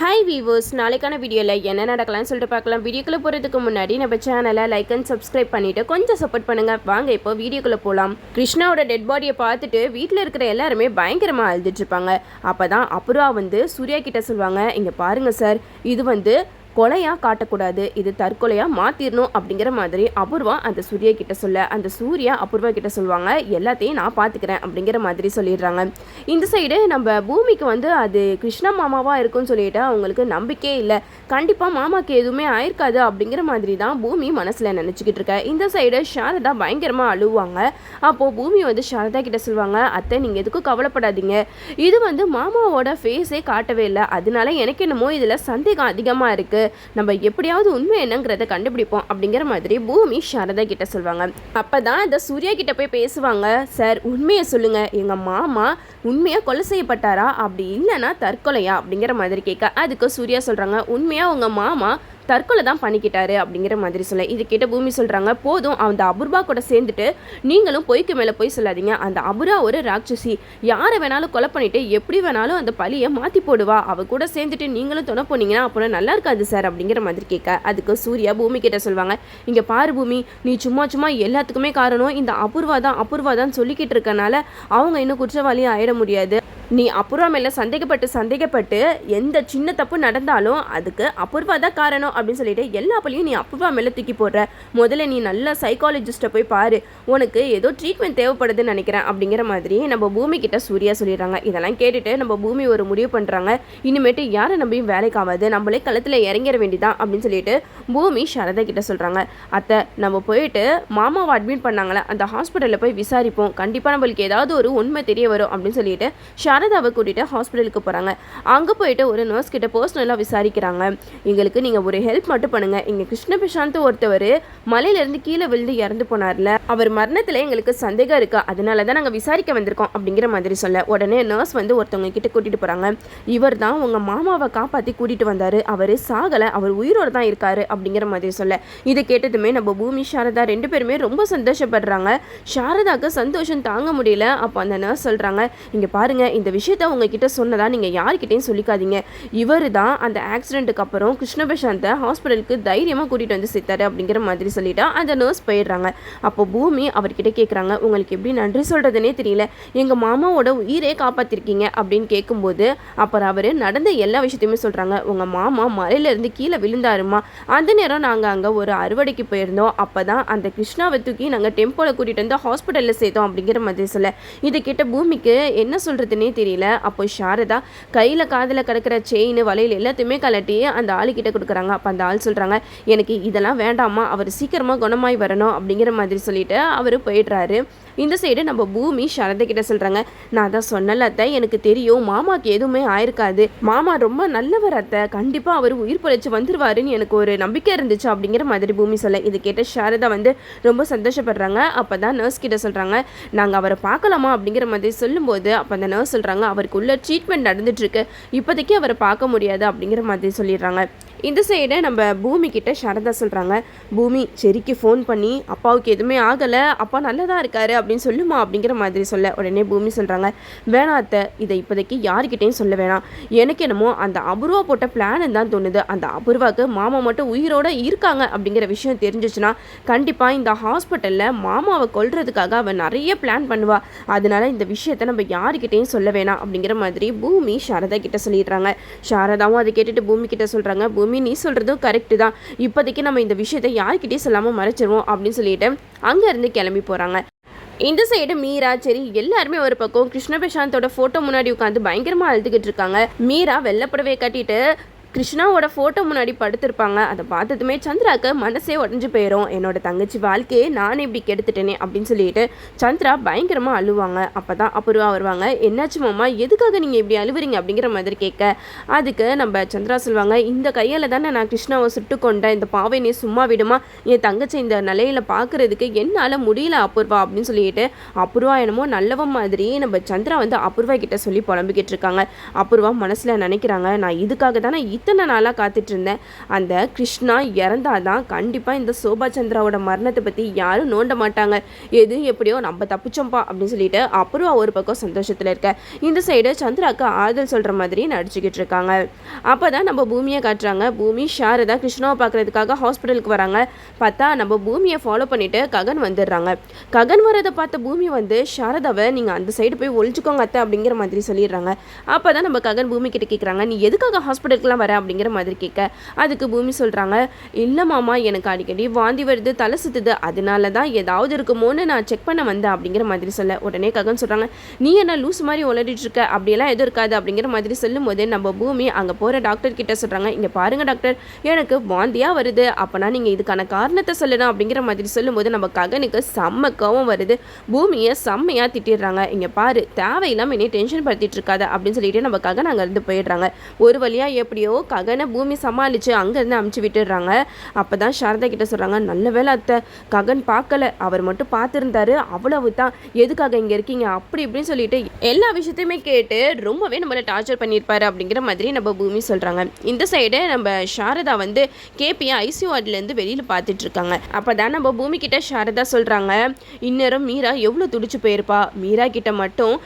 Hi viewers, நாளைக்கான வீடியோவில் என்ன நடக்கலாம்னு சொல்லிட்டு பார்க்கலாம். வீடியோக்குள்ளே போகிறதுக்கு முன்னாடி நம்ம சேனலை லைக் அண்ட் சப்ஸ்கிரைப் பண்ணிவிட்டு கொஞ்சம் சப்போர்ட் பண்ணுங்கள். வாங்க இப்போ வீடியோக்குள்ளே போகலாம். கிருஷ்ணாவோட டெட் பாடியை பார்த்துட்டு வீட்டில் இருக்கிற எல்லாருமே பயங்கரமாக அழுதுட்ருப்பாங்க. அப்போ தான் அப்புறா சூர்யா கிட்ட சொல்லுவாங்க, இங்கே பாருங்கள் சார், இது கொலையாக காட்டக்கூடாது, இது தற்கொலையாக மாற்றிடணும் அப்படிங்கிற மாதிரி அபூர்வா அந்த சூர்யா கிட்ட சொல்ல, அந்த சூர்யா அபூர்வா கிட்ட சொல்லுவாங்க, எல்லாத்தையும் நான் பார்த்துக்கிறேன் அப்படிங்கிற மாதிரி சொல்லிடுறாங்க. இந்த சைடு நம்ம பூமிக்கு அது கிருஷ்ணா மாமாவாக இருக்குன்னு சொல்லிட்டு அவங்களுக்கு நம்பிக்கையே இல்லை. கண்டிப்பாக மாமாவுக்கு எதுவுமே ஆயிருக்காது அப்படிங்கிற மாதிரி தான் பூமி மனசில் நினச்சிக்கிட்டு இருக்க. இந்த சைடு சாரதா பயங்கரமாக அழுவாங்க. அப்போது பூமி சாரதா கிட்ட சொல்லுவாங்க, அத்தை நீங்கள் எதுக்கும் கவலைப்படாதீங்க, இது மாமாவோட ஃபேஸே காட்டவே இல்லை, அதனால எனக்கு என்னமோ இதில் சந்தேகம் அதிகமாக இருக்குது, நம்ம எப்படியாவது உண்மை என்னங்கிறத கண்டுபிடிப்போம் அப்படிங்கிற மாதிரி பூமி சாரதா கிட்ட சொல்லுவாங்க. அப்பதான் இந்த சூர்யா கிட்ட போய் பேசுவாங்க, சார் உண்மையை சொல்லுங்க, எங்க மாமா உண்மையா கொலை செய்யப்பட்டாரா, அப்படி இல்லைன்னா தற்கொலையா அப்படிங்கிற மாதிரி கேட்க, அதுக்கு சூர்யா சொல்றாங்க, உண்மையா உங்க மாமா தற்கொலை தான் பண்ணிக்கிட்டாரு அப்படிங்கிற மாதிரி சொல்ல, இது கேட்ட பூமி சொல்கிறாங்க, போதும் அந்த அபூர்வா கூட சேர்ந்துட்டு நீங்களும் பொய்க்கு மேலே போய் சொல்லாதீங்க, அந்த அபூர்வா ஒரு ராட்சசி, யாரை வேணாலும் கொலை பண்ணிட்டு எப்படி வேணாலும் அந்த பழியை மாற்றி போடுவா, அவ கூட சேர்ந்துட்டு நீங்களும் துணை போனீங்கன்னா அப்புறம் நல்லா இருக்காது சார் அப்படிங்கிற மாதிரி கேட்க, அதுக்கு சூர்யா பூமி கிட்ட சொல்லுவாங்க, இங்கே பாரு பூமி, நீ சும்மா எல்லாத்துக்குமே காரணம் இந்த அபூர்வா தான் சொல்லிக்கிட்டு இருக்கனால அவங்க இன்னும் குற்றவாளியும் ஆயிட முடியாது, நீ அபூர்வா மேலே சந்தேகப்பட்டு எந்த சின்ன தப்பு நடந்தாலும் அதுக்கு அபூர்வா தான் காரணம் அப்படின்னு சொல்லிட்டு எல்லா பள்ளியும் நீ அபூர்வா மேலே தூக்கி போடுற, முதல்ல நீ நல்ல சைக்காலஜிஸ்ட்டை போய் பாரு, உனக்கு ஏதோ ட்ரீட்மெண்ட் தேவைப்படுதுன்னு நினைக்கிறேன் அப்படிங்கிற மாதிரி நம்ம பூமி கிட்ட சூர்யா சொல்லிடுறாங்க. இதெல்லாம் கேட்டுட்டு நம்ம பூமி ஒரு முடிவு பண்ணுறாங்க, இனிமேட்டு யாரை நம்பியும் வேலைக்காகாது, நம்மளே களத்தில் இறங்கிட வேண்டிதான் அப்படின்னு சொல்லிட்டு பூமி சாரதா கிட்ட சொல்கிறாங்க. அத்தை நம்ம போயிட்டு மாமாவை அட்மிட் பண்ணாங்களே அந்த ஹாஸ்பிட்டலில் போய் விசாரிப்போம், கண்டிப்பாக நம்மளுக்கு ஏதாவது ஒரு உண்மை தெரிய வரும் அப்படின்னு சொல்லிட்டு சாரதாவை கூட்டிகிட்டு ஹாஸ்பிட்டலுக்கு போகிறாங்க. அங்கே போயிட்டு ஒரு நர்ஸ் கிட்ட பர்சனலாக விசாரிக்கிறாங்க, எங்களுக்கு நீங்கள் ஒரு ஹெல்ப் மட்டும் பண்ணுங்கள், இங்கே கிருஷ்ண பிரசாந்த் ஒருத்தவர் மலையிலேருந்து கீழே விழுந்து இறந்து போனார்ல, அவர் மரணத்தில் எங்களுக்கு சந்தேகம் இருக்கா, அதனால தான் நாங்கள் விசாரிக்க வந்திருக்கோம் அப்படிங்கிற மாதிரி சொல்ல, உடனே நர்ஸ் ஒருத்தவங்க கிட்ட கூட்டிகிட்டு போகிறாங்க, இவர் தான் உங்கள் மாமாவை காப்பாற்றி கூட்டிகிட்டு வந்தார், அவர் சாகலை, அவர் உயிரோடு தான் இருக்காரு அப்படிங்கிற மாதிரி சொல்ல, இதை கேட்டதுமே நம்ம பூமி சாரதா ரெண்டு பேருமே ரொம்ப சந்தோஷப்படுறாங்க. சாரதாவுக்கு சந்தோஷம் தாங்க முடியல. அப்போ அந்த நர்ஸ் சொல்கிறாங்க, இங்கே பாருங்கள், இந்த விஷயத்த உங்ககிட்ட சொன்னதா நீங்கள் யார்கிட்டையும் சொல்லிக்காதீங்க, இவர் தான் அந்த ஆக்சிடென்ட்டுக்கு அப்புறம் கிருஷ்ண பிரசாந்தை ஹாஸ்பிட்டலுக்கு தைரியமாக கூட்டிகிட்டு வந்து சேர்த்தாரு அப்படிங்கிற மாதிரி சொல்லிட்டா அந்த நர்ஸ் போயிடுறாங்க. அப்போ பூமி அவர்கிட்ட கேட்குறாங்க, உங்களுக்கு எப்படி நன்றி சொல்கிறதுனே தெரியல, எங்கள் மாமாவோட உயிரே காப்பாற்றிருக்கீங்க அப்படின்னு கேட்கும்போது அப்புறம் அவர் நடந்த எல்லா விஷயத்தையுமே சொல்கிறாங்க. உங்கள் மாமா மலையிலேருந்து கீழே விழுந்தாருமா, அந்த நேரம் நாங்கள் அங்கே ஒரு அறுவடைக்கு போயிருந்தோம், அப்போ தான் அந்த கிருஷ்ணாவை தூக்கி நாங்கள் டெம்போவில் கூட்டிகிட்டு வந்து ஹாஸ்பிட்டலில் சேர்த்தோம் அப்படிங்கிற மாதிரி சொல்ல, இதை கேட்ட பூமிக்கு என்ன சொல்கிறதுனே தெரியல. அப்போ சாரதா கையில் காதில் கிடக்கிற செயின் வலையில் எல்லாத்தையுமே கலட்டி அந்த ஆளுக்கிட்ட கொடுக்குறாங்க. அப்போ அந்த ஆள் சொல்கிறாங்க, எனக்கு இதெல்லாம் வேண்டாமா, அவர் சீக்கிரமாக குணமாய் வரணும் அப்படிங்கிற மாதிரி சொல்லிட்டு அவர் போயிடுறாரு. இந்த சைடு நம்ம பூமி சாரதா கிட்ட சொல்கிறாங்க, நான் தான் சொன்னல அத்தை, எனக்கு தெரியும் மாமாவுக்கு எதுவுமே ஆயிருக்காது, மாமா ரொம்ப நல்லவர் அத்தை, கண்டிப்பாக அவர் உயிர் பொழைச்சி வந்துருவாருன்னு எனக்கு ஒரு நம்பிக்கை இருந்துச்சு அப்படிங்கிற மாதிரி பூமி சொல்ல, இது கேட்ட சாரதா ரொம்ப சந்தோஷப்படுறாங்க. அப்போ தான் நர்ஸ் கிட்ட சொல்கிறாங்க, நாங்கள் அவரை பார்க்கலாமா அப்படிங்கிற மாதிரி சொல்லும்போது அப்போ அந்த நர்ஸ் சொல்கிறாங்க, அவருக்கு உள்ள ட்ரீட்மெண்ட் நடந்துட்டுருக்கு, இப்போதைக்கு அவரை பார்க்க முடியாது அப்படிங்கிற மாதிரி சொல்லிடுறாங்க. இந்த சைடை நம்ம பூமி கிட்ட சாரதா சொல்கிறாங்க, பூமி செரிக்கு ஃபோன் பண்ணி அப்பாவுக்கு எதுவுமே ஆகலை, அப்பா நல்லதாக இருக்காரு அப்படின்னு சொல்லுமா அப்படிங்கிற மாதிரி சொல்ல, உடனே பூமி சொல்கிறாங்க, வேணாம் அத்தை, இதை இப்போதைக்கு யார்கிட்டையும் சொல்ல வேணாம், எனக்கு என்னமோ அந்த அபூர்வா போட்ட பிளான்னு தான் தோணுது, அந்த அபூர்வாவுக்கு மாமா மட்டும் உயிரோடு இருக்காங்க அப்படிங்கிற விஷயம் தெரிஞ்சிச்சுன்னா கண்டிப்பாக இந்த ஹாஸ்பிட்டலில் மாமாவை கொல்றதுக்காக அவன் நிறைய பிளான் பண்ணுவா, அதனால இந்த விஷயத்தை நம்ம யார்கிட்டையும் சொல்ல வேணாம் அப்படிங்கிற மாதிரி பூமி சாரதா கிட்ட சொல்லிடுறாங்க. சாரதாவும் அதை கேட்டுட்டு பூமி கிட்ட சொல்கிறாங்க, பூமி நீ சொல்கிறதும் கரெக்டு தான், இப்போதைக்கு நம்ம இந்த விஷயத்தை யார்கிட்டையும் சொல்லாமல் மறைச்சிருவோம் அப்படின்னு சொல்லிட்டு அங்கேருந்து கிளம்பி போகிறாங்க. இந்த சைடு மீரா சரி எல்லாருமே ஒரு பக்கம் கிருஷ்ண பிரசாந்தோட ஃபோட்டோ முன்னாடி உட்காந்து பயங்கரமாக அழுதுகிட்டு இருக்காங்க. மீரா வெள்ளைப்படவே கட்டிட்டு கிருஷ்ணாவோட ஃபோட்டோ முன்னாடி படுத்திருப்பாங்க. அதை பார்த்ததுமே சந்திராவுக்கு மனசே உடஞ்சி போயிடும், என்னோட தங்கச்சி வாழ்க்கையே நானே இப்படி கெடுத்துட்டேனே அப்படின்னு சொல்லிட்டு சந்திரா பயங்கரமாக அழுவாங்க. அப்போ தான் அப்புறம் வருவாங்க, என்னாச்சு மாமா, எதுக்காக நீங்கள் இப்படி அழுவுறீங்க அப்படிங்கிற மாதிரி கேட்க, அதுக்கு நம்ம சந்திரா சொல்லுவாங்க, இந்த கையால் தானே நான் கிருஷ்ணாவை சுட்டு கொண்டேன், இந்த பாவை நீ சும்மா விடுமா, என் தங்கச்சி இந்த நிலையில் பார்க்குறதுக்கு என்னால் முடியல அபூர்வா அப்படின்னு சொல்லிட்டு அபூர்வா என்னமோ நல்லவ மாதிரி நம்ம சந்திரா அபூர்வா கிட்ட சொல்லி புலம்பிக்கிட்டு இருக்காங்க. அபூர்வா மனசில் நினைக்கிறாங்க, நான் இதுக்காக தானே இத்தனை நாளாக காத்துட்டு இருந்தேன். அந்த கிருஷ்ணா இறந்தாதான் கண்டிப்பாக இந்த சோபா சந்திராவோட மரணத்தை பற்றி யாரும் நோண்ட மாட்டாங்க. எது எப்படியோ நம்ம தப்பிச்சோம்ப்பா அப்படின்னு சொல்லிட்டு அப்புறம் ஒரு பக்கம் சந்தோஷத்தில் இருக்க, இந்த சைடு சந்திராவுக்கு ஆறுதல் சொல்கிற மாதிரி நடிச்சுக்கிட்டு இருக்காங்க. அப்போ தான் நம்ம பூமியை காட்டுறாங்க. பூமி சாரதா கிருஷ்ணாவை பார்க்குறதுக்காக ஹாஸ்பிட்டலுக்கு வராங்க. பார்த்தா நம்ம பூமியை ஃபாலோ பண்ணிட்டு ககன் வந்துடுறாங்க. ககன் வரதை பார்த்த பூமி வந்து சாரதாவை நீங்கள் அந்த சைடு போய் ஒழிச்சுக்கோங்க அத்தை அப்படிங்கிற மாதிரி சொல்லிடுறாங்க. அப்போ தான் நம்ம ககன் பூமி கிட்ட கேட்குறாங்க, நீ எதுக்காக ஹாஸ்பிட்டலுக்குலாம் வர அப்படிங்கிற மாதிரி கேட்க, அதுக்கு பூமி சொல்கிறாங்க, இல்லை மாமா எனக்கு அடிக்கடி வாந்தி வருது, தலை சுத்துது, அதனால தான் ஏதாவது இருக்குமோன்னு நான் செக் பண்ண வந்தேன் அப்படிங்கிற மாதிரி சொல்ல, உடனே ககன் சொல்கிறாங்க, நீ என்ன லூஸ் மாதிரி உளறிட்டு இருக்க, அப்படியெல்லாம் எதுவும் இருக்காது அப்படிங்கிற மாதிரி சொல்லும் போது நம்ம பூமி அங்கே போகிற டாக்டர் கிட்ட சொல்கிறாங்க, இங்கே பாருங்கள் டாக்டர், எனக்கு வாந்தியாக வருது, அப்போனா நீங்கள் இதுக்கான காரணத்தை சொல்லணும் அப்படிங்கிற மாதிரி சொல்லும்போது நம்ம ககனுக்கு செம்ம கோவம் வருது. பூமியை செம்மையாக திட்டிடுறாங்க. இங்கே பாரு, தேவையில்லாமல் என்னை டென்ஷன் படுத்திட்டு இருக்காத அப்படின்னு சொல்லிட்டு நம்ம ககன் அங்கேருந்து போயிடுறாங்க. ஒரு வழியாக எப்படியோ ககனை பூமி சமாளித்து அங்கேருந்து அமுச்சு விட்டுடுறாங்க. அப்போ தான் சாரதா கிட்ட சொல்கிறாங்க, நல்ல வேலை அத்தை, ககன் பார்க்கல, அவர் மட்டும் பார்த்துருந்தாரு, அவ்வளவு தான், எதுக்காக இங்கே இருக்கீங்க அப்படி இப்படின்னு சொல்லிட்டு எல்லா விஷயத்தையுமே கேட்டு ரொம்பவே நம்மளை டார்ச்சர் பண்ணியிருப்பாரு அப்படிங்கிற மாதிரி நம்ம பூமி சொல்கிறாங்க. இந்த சைடு நம்ம சாரதா வந்து கேபியை ஐசியூ வார்டிலேருந்து வெளியில் பார்த்துட்டு இருக்காங்க. அப்போ தான் நம்ம பூமி கிட்ட சாரதா சொல்கிறாங்க, இந்நேரம் மீரா எவ்வளோ துடிச்சு போயிருப்பா, மீரா கிட்ட மட்டும்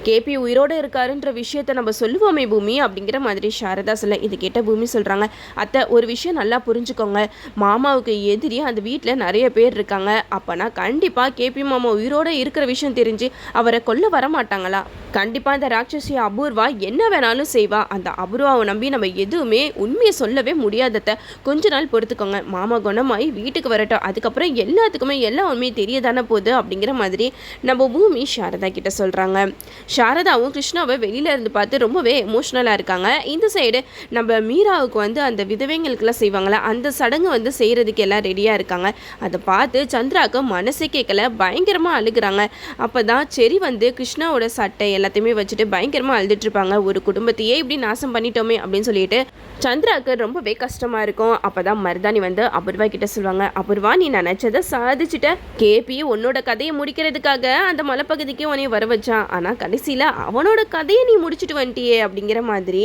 கேபி உயிரோடு இருக்காருன்ற விஷயத்த நம்ம சொல்லுவோமே பூமி அப்படிங்கிற மாதிரி சாரதா சொல்ல, இது கேட்ட பூமி சொல்கிறாங்க, அத்தை ஒரு விஷயம் நல்லா புரிஞ்சுக்கோங்க, மாமாவுக்கு எதிரி அந்த வீட்டில் நிறைய பேர் இருக்காங்க, அப்போனா கண்டிப்பாக கேபி மாமா உயிரோடு இருக்கிற விஷயம் தெரிஞ்சு அவரை கொல்ல வர மாட்டாங்களா? கண்டிப்பாக அந்த ராட்சசி அபூர்வா என்ன வேணாலும் செய்வா. அந்த அபூர்வாவை நம்பி நம்ம எதுவுமே உண்மையை சொல்லவே முடியாதத, கொஞ்ச நாள் பொறுத்துக்கோங்க, மாமா குணமாயி வீட்டுக்கு வரட்டும், அதுக்கப்புறம் எல்லாத்துக்குமே எல்லா உண்மையும் தெரியதானே போகுது அப்படிங்கிற மாதிரி நம்ம பூமி சாரதா கிட்ட சொல்கிறாங்க. சாரதாவும் கிருஷ்ணாவை வெளியில இருந்து பார்த்து ரொம்பவே எமோஷ்னலாக இருக்காங்க. இந்த சைடு நம்ம மீராவுக்கு வந்து அந்த விதவைங்களுக்கெல்லாம் செய்வாங்களே அந்த சடங்கு வந்து செய்கிறதுக்கு எல்லாம் ரெடியாக இருக்காங்க. அதை பார்த்து சந்திராவுக்கு மனசே கேட்கல, பயங்கரமாக அழுகுறாங்க. அப்போ தான் சரி வந்து கிருஷ்ணாவோட சட்டை எல்லாத்தையுமே வச்சுட்டு பயங்கரமாக அழுதுட்ருப்பாங்க. ஒரு குடும்பத்தையே இப்படி நாசம் பண்ணிட்டோமே அப்படின்னு சொல்லிட்டு சந்திராவுக்கு ரொம்பவே கஷ்டமாக இருக்கும். அப்போ தான் மருதாணி வந்து அபூர்வா கிட்ட சொல்லுவாங்க, அபூர்வா நீ நினச்சதை சாதிச்சுட்ட, கேபி உன்னோட கதையை முடிக்கிறதுக்காக அந்த மலைப்பகுதிக்கு உன்னை வர வச்சான், ஆனால் கடைசியில் அவனோட கதையை நீ முடிச்சுட்டு வந்துட்டியே அப்படிங்கிற மாதிரி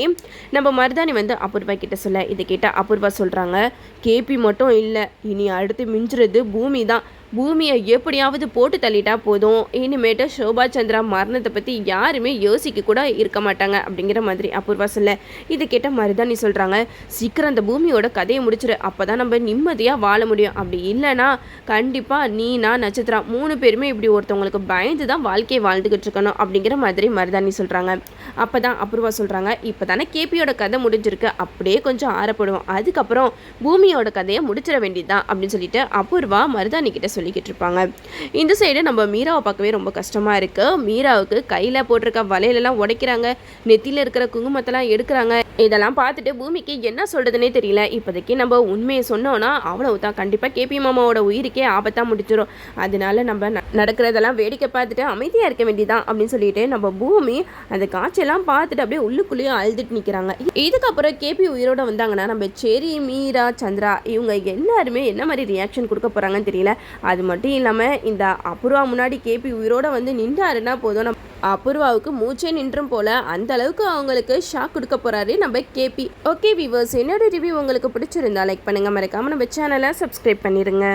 நம்ம மருதாணி வந்து அபூர்வா கிட்ட சொல்ல, இதை கேட்டால் அபூர்வா சொல்கிறாங்க, கேபி மட்டும் இல்லை, இனி அடுத்து மிஞ்சுறது பூமி தான், பூமியை எப்படியாவது போட்டு தள்ளிட்டா போதும், இனிமேட்டு சோபா சந்திரா மரணத்தை பற்றி யாருமே யோசிக்க கூட இருக்க மாட்டாங்க அப்படிங்கிற மாதிரி அபூர்வா சொல்ல, இது கேட்ட மருதாணி சொல்கிறாங்க, சீக்கிரம் அந்த பூமியோட கதையை முடிச்சிரு, அப்போ தான் நம்ம நிம்மதியாக வாழ முடியும், அப்படி இல்லைனா கண்டிப்பாக நான் நட்சத்திரா 3 பேருமே இப்படி ஒருத்தவங்களுக்கு பயந்து தான் வாழ்க்கையை வாழ்ந்துக்கிட்டு இருக்கணும் அப்படிங்கிற மாதிரி மருதாணி சொல்கிறாங்க. அப்போ தான் அபூர்வா சொல்கிறாங்க, இப்போ தானே கேபியோட கதை முடிஞ்சிருக்கு, அப்படியே கொஞ்சம் ஆறப்படுவோம், அதுக்கப்புறம் பூமியோட கதையை முடிச்சிட வேண்டியதுதான் அப்படின்னு சொல்லிட்டு அபூர்வா மருதாணி கிட்ட சொல்லிக்கிட்டு இருப்பாங்க. இந்த சைடு நம்ம மீராவை பார்க்கவே ரொம்ப கஷ்டமாக இருக்குது. மீராவுக்கு கையில் போட்டிருக்க வலையிலலாம் உடைக்கிறாங்க, நெத்தியில் இருக்கிற குங்குமத்தெல்லாம் எடுக்கிறாங்க. இதெல்லாம் பார்த்துட்டு பூமிக்கு என்ன சொல்கிறதுனே தெரியல. இப்போதைக்கு நம்ம உண்மையை சொன்னோன்னா அவ்வளவு தான், கண்டிப்பாக கேபி மாமாவோட உயிருக்கே ஆபத்தாக முடிச்சிடும், அதனால நம்ம நடக்கிறதெல்லாம் வேடிக்கை பார்த்துட்டு அமைதியாக இருக்க வேண்டியதான் அப்படின்னு சொல்லிட்டு நம்ம பூமி அந்த காட்சியெல்லாம் பார்த்துட்டு அப்படியே உள்ளுக்குள்ளேயே அழுதுட்டு நிற்கிறாங்க. இதுக்கப்புறம் கேபி உயிரோட வந்தாங்கன்னா நம்ம செரி, மீரா, சந்திரா இவங்க எல்லாருமே என்ன மாதிரி ரியாக்ஷன் கொடுக்க போகிறாங்கன்னு தெரியல. அது மட்டும் இல்லாமல் இந்த அபூர்வா முன்னாடி கேபி உயிரோட வந்து நின்றாருன்னா போதும், நம்ம அபூர்வாவுக்கு மூச்சே நின்றும் போல அந்த அளவுக்கு அவங்களுக்கு ஷாக் கொடுக்க போறாரு நம்ம கேபி. ஓகே வியூவர்ஸ், என்னோட ரிவ்யூ உங்களுக்கு பிடிச்சிருந்தா லைக் பண்ணுங்க, மறக்காம நம்ம சேனலை சப்ஸ்கிரைப் பண்ணிடுங்க.